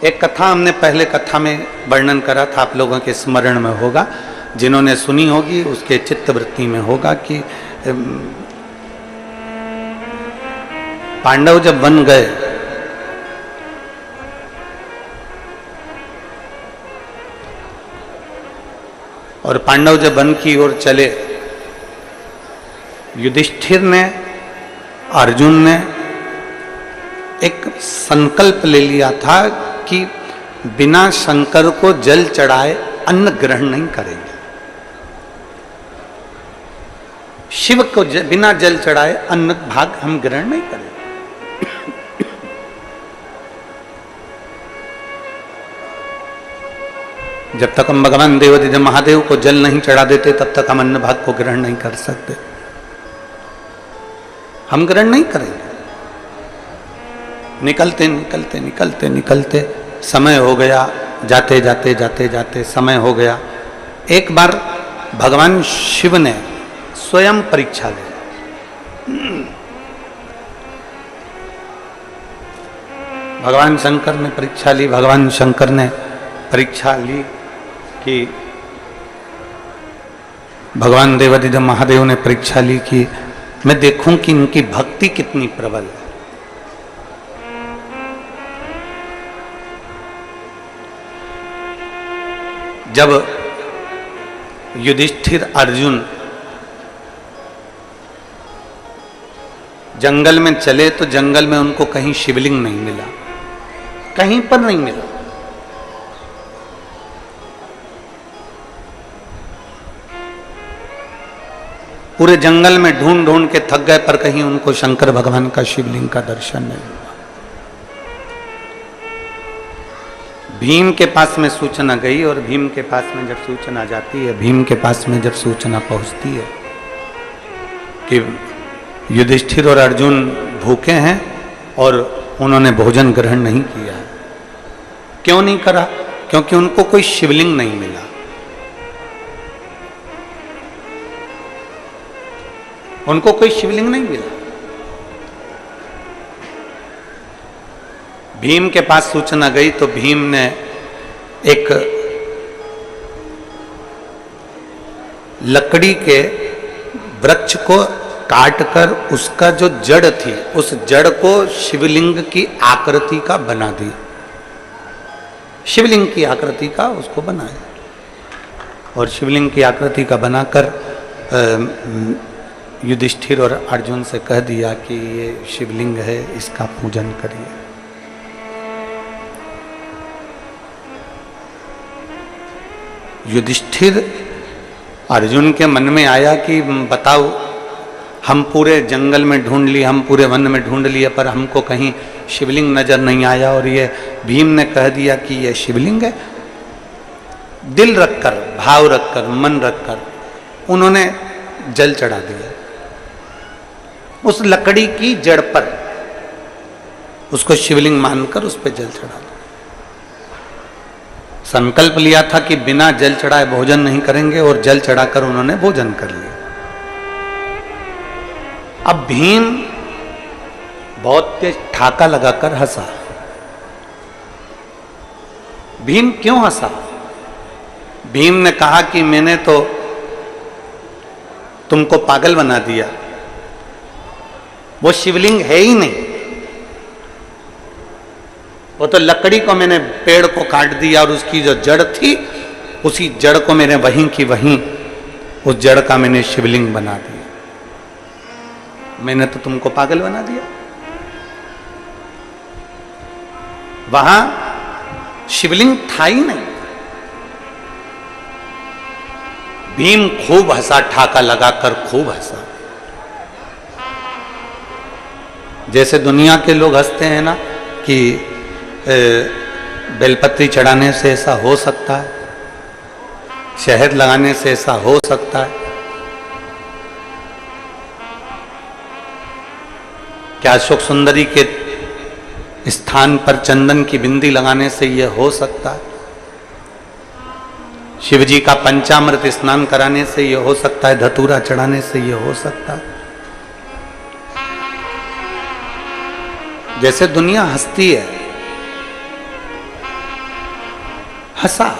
एक कथा हमने पहले कथा में वर्णन करा था, आप लोगों के स्मरण में होगा, जिन्होंने सुनी होगी उसके चित्तवृत्ति में होगा कि पांडव जब वन गए और पांडव जब वन की ओर चले, युधिष्ठिर ने, अर्जुन ने एक संकल्प ले लिया था कि बिना शंकर को जल चढ़ाए अन्न ग्रहण नहीं करेंगे। शिव को बिना जल चढ़ाए अन्न भाग हम ग्रहण नहीं करेंगे। जब तक हम भगवान देवादिदेव महादेव को जल नहीं चढ़ा देते तब तक हम अन्न भाग को ग्रहण नहीं कर सकते। हम ग्रहण नहीं करेंगे। निकलते निकलते निकलते निकलते समय हो गया, जाते जाते जाते जाते समय हो गया। एक बार भगवान शिव ने स्वयं परीक्षा ली। भगवान शंकर ने परीक्षा ली। भगवान शंकर ने परीक्षा ली कि भगवान देवादिदेव महादेव ने परीक्षा ली कि मैं देखूं कि इनकी भक्ति कितनी प्रबल है। जब युधिष्ठिर अर्जुन जंगल में चले तो जंगल में उनको कहीं शिवलिंग नहीं मिला, कहीं पर नहीं मिला। पूरे जंगल में ढूंढ ढूंढ के थक गए पर कहीं उनको शंकर भगवान का शिवलिंग का दर्शन नहीं हुआ। भीम के पास में सूचना गई और भीम के पास में जब सूचना जाती है, भीम के पास में जब सूचना पहुंचती है कि युधिष्ठिर और अर्जुन भूखे हैं और उन्होंने भोजन ग्रहण नहीं किया। क्यों नहीं करा? क्योंकि उनको कोई शिवलिंग नहीं मिला। उनको कोई शिवलिंग नहीं मिला। भीम के पास सूचना गई तो भीम ने एक लकड़ी के वृक्ष को काटकर उसका जो जड़ थी उस जड़ को शिवलिंग की आकृति का बना दी। शिवलिंग की आकृति का उसको बनाया और शिवलिंग की आकृति का बनाकर युधिष्ठिर और अर्जुन से कह दिया कि ये शिवलिंग है, इसका पूजन करिए। युधिष्ठिर अर्जुन के मन में आया कि बताओ, हम पूरे जंगल में ढूंढ लिए, हम पूरे वन में ढूंढ लिए पर हमको कहीं शिवलिंग नजर नहीं आया और ये भीम ने कह दिया कि ये शिवलिंग है। दिल रखकर, भाव रखकर, मन रखकर उन्होंने जल चढ़ा दिया उस लकड़ी की जड़ पर, उसको शिवलिंग मानकर उस पर जल चढ़ा दिया। संकल्प लिया था कि बिना जल चढ़ाए भोजन नहीं करेंगे और जल चढ़ाकर उन्होंने भोजन कर लिया। अब भीम बहुत तेज ठाका लगाकर हंसा। भीम क्यों हंसा? भीम ने कहा कि मैंने तो तुमको पागल बना दिया, वो शिवलिंग है ही नहीं, वो तो लकड़ी को मैंने पेड़ को काट दिया और उसकी जो जड़ थी उसी जड़ को मैंने वहीं की वहीं उस जड़ का मैंने शिवलिंग बना दिया। मैंने तो तुमको पागल बना दिया। वहां शिवलिंग था ही नहीं। भीम खूब हंसा, ठाका लगाकर खूब हंसा। जैसे दुनिया के लोग हंसते हैं ना कि बेलपत्री चढ़ाने से ऐसा हो सकता है, शहद लगाने से ऐसा हो सकता है, क्या अशोक सुंदरी के स्थान पर चंदन की बिंदी लगाने से यह हो सकता है, शिवजी का पंचामृत स्नान कराने से यह हो सकता है, धतूरा चढ़ाने से यह हो सकता है। जैसे दुनिया हंसती है हंसा।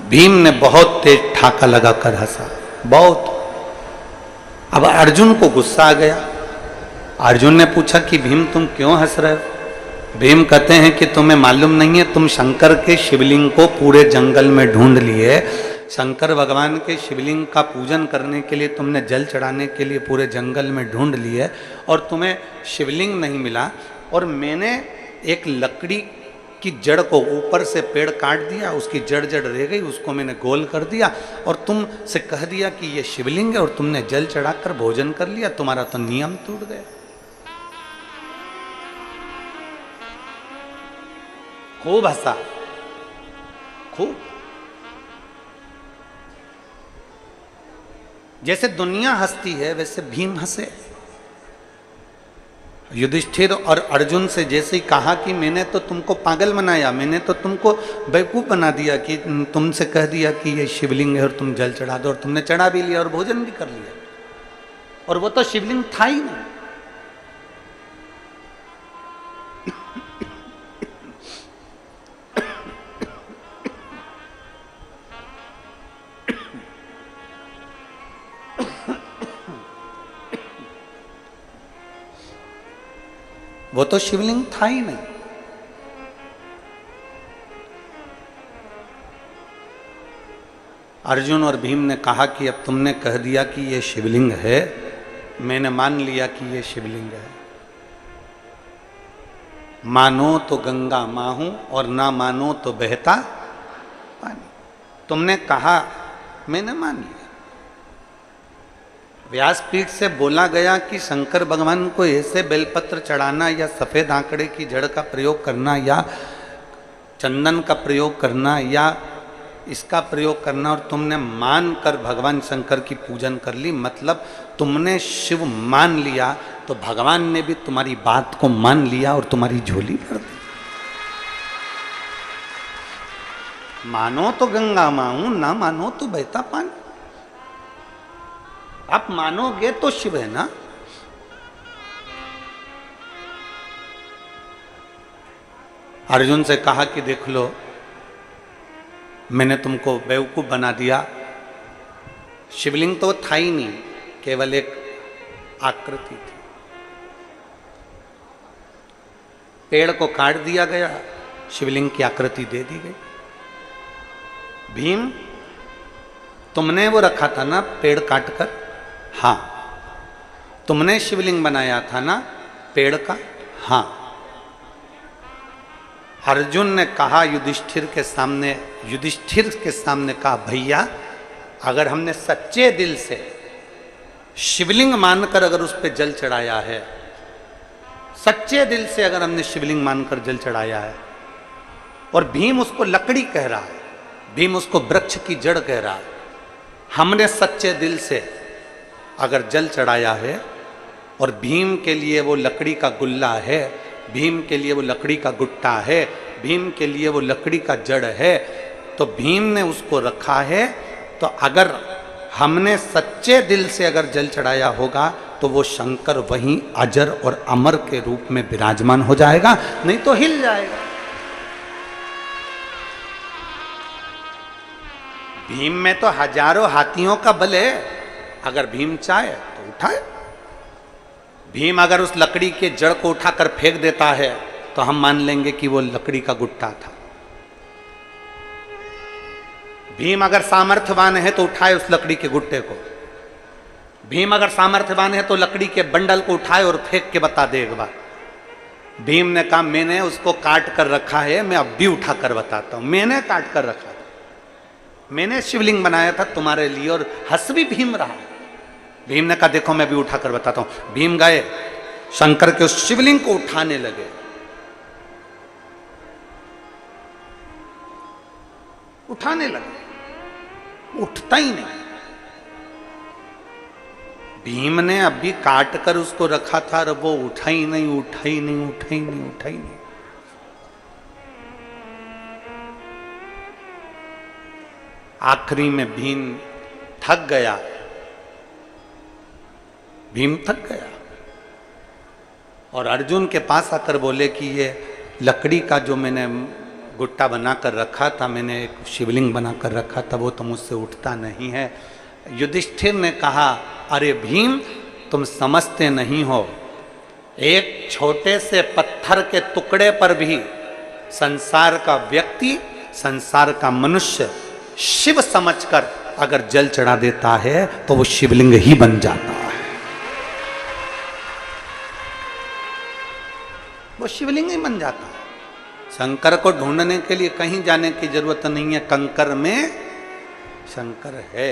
भीम ने बहुत तेज ठाका लगाकर हंसा, बहुत। अब अर्जुन को गुस्सा आ गया। अर्जुन ने पूछा कि भीम तुम क्यों हंस रहे हो? भीम कहते हैं कि तुम्हें मालूम नहीं है, तुम शंकर के शिवलिंग को पूरे जंगल में ढूंढ लिए। शंकर भगवान के शिवलिंग का पूजन करने के लिए तुमने जल चढ़ाने के लिए पूरे जंगल में ढूंढ लिए और तुम्हें शिवलिंग नहीं मिला। और मैंने एक लकड़ी की जड़ को ऊपर से पेड़ काट दिया, उसकी जड़ रह गई, उसको मैंने गोल कर दिया और तुम से कह दिया कि ये शिवलिंग है और तुमने जल चढ़ाकर भोजन कर लिया। तुम्हारा तो नियम टूट गया। खूब हंसा, खूब। जैसे दुनिया हंसती है वैसे भीम हंसे। युधिष्ठिर और अर्जुन से जैसे ही कहा कि मैंने तो तुमको पागल बनाया, मैंने तो तुमको बेवकूफ बना दिया कि तुमसे कह दिया कि ये शिवलिंग है और तुम जल चढ़ा दो, और तुमने चढ़ा भी लिया और भोजन भी कर लिया, और वो तो शिवलिंग था ही नहीं। वो तो शिवलिंग था ही नहीं। अर्जुन और भीम ने कहा कि अब तुमने कह दिया कि ये शिवलिंग है, मैंने मान लिया कि ये शिवलिंग है। मानो तो गंगा मां हूं और ना मानो तो बहता पानी। तुमने कहा, मैंने मान लिया। व्यासपीठ से बोला गया कि शंकर भगवान को ऐसे बेलपत्र चढ़ाना या सफेद आंकड़े की जड़ का प्रयोग करना या चंदन का प्रयोग करना या इसका प्रयोग करना, और तुमने मान कर भगवान शंकर की पूजन कर ली। मतलब तुमने शिव मान लिया तो भगवान ने भी तुम्हारी बात को मान लिया और तुम्हारी झोली भर दी। मानो तो गंगा मां, ना मानो तो बहता पानी। आप मानोगे तो शिव है ना। अर्जुन से कहा कि देख लो, मैंने तुमको बेवकूफ बना दिया। शिवलिंग तो था ही नहीं, केवल एक आकृति थी। पेड़ को काट दिया गया, शिवलिंग की आकृति दे दी गई। भीम, तुमने वो रखा था ना पेड़ काटकर? हाँ। तुमने शिवलिंग बनाया था ना पेड़ का? हाँ। अर्जुन ने कहा युधिष्ठिर के सामने कहा, भैया अगर हमने सच्चे दिल से शिवलिंग मानकर अगर उस पर जल चढ़ाया है, सच्चे दिल से अगर हमने शिवलिंग मानकर जल चढ़ाया है, और भीम उसको लकड़ी कह रहा है, भीम उसको वृक्ष की जड़ कह रहा है, हमने सच्चे दिल से अगर जल चढ़ाया है और भीम के लिए वो लकड़ी का गुल्ला है, भीम के लिए वो लकड़ी का गुट्टा है, भीम के लिए वो लकड़ी का जड़ है, तो भीम ने उसको रखा है। तो अगर हमने सच्चे दिल से अगर जल चढ़ाया होगा तो वो शंकर वहीं अजर और अमर के रूप में विराजमान हो जाएगा, नहीं तो हिल जाएगा। भीम में तो हजारों हाथियों का बल है, अगर भीम चाहे तो उठाए। भीम अगर उस लकड़ी के जड़ को उठाकर फेंक देता है तो हम मान लेंगे कि वो लकड़ी का गुट्टा था। भीम अगर सामर्थ्यवान है तो उठाए उस लकड़ी के गुट्टे को। भीम अगर सामर्थ्यवान है तो लकड़ी के बंडल को उठाए और फेंक के बता दे एक बार। भीम ने कहा, मैंने उसको काट कर रखा है, मैं अब भी उठा कर बताता हूं, मैंने काट कर रखा था, मैंने शिवलिंग बनाया था तुम्हारे लिए। और हंस भी भीम रहा। भीम ने कहा, देखो मैं भी उठा कर बताता हूं। भीम गए, शंकर के उस शिवलिंग को उठाने लगे। उठाने लगे, उठता ही नहीं। भीम ने अभी काट कर उसको रखा था और वो उठा ही नहीं, उठा ही नहीं, उठा ही नहीं, उठा ही नहीं। आखिरी में भीम थक गया। भीम थक गया और अर्जुन के पास आकर बोले कि ये लकड़ी का जो मैंने गुट्टा बना कर रखा था, मैंने एक शिवलिंग बना कर रखा था, वो तो मुझसे उठता नहीं है। युधिष्ठिर ने कहा, अरे भीम, तुम समझते नहीं हो, एक छोटे से पत्थर के टुकड़े पर भी संसार का व्यक्ति, संसार का मनुष्य शिव समझकर अगर जल चढ़ा देता है तो वो शिवलिंग ही बन जाता है, वो शिवलिंग ही बन जाता है। शंकर को ढूंढने के लिए कहीं जाने की जरूरत नहीं है, कंकर में शंकर है।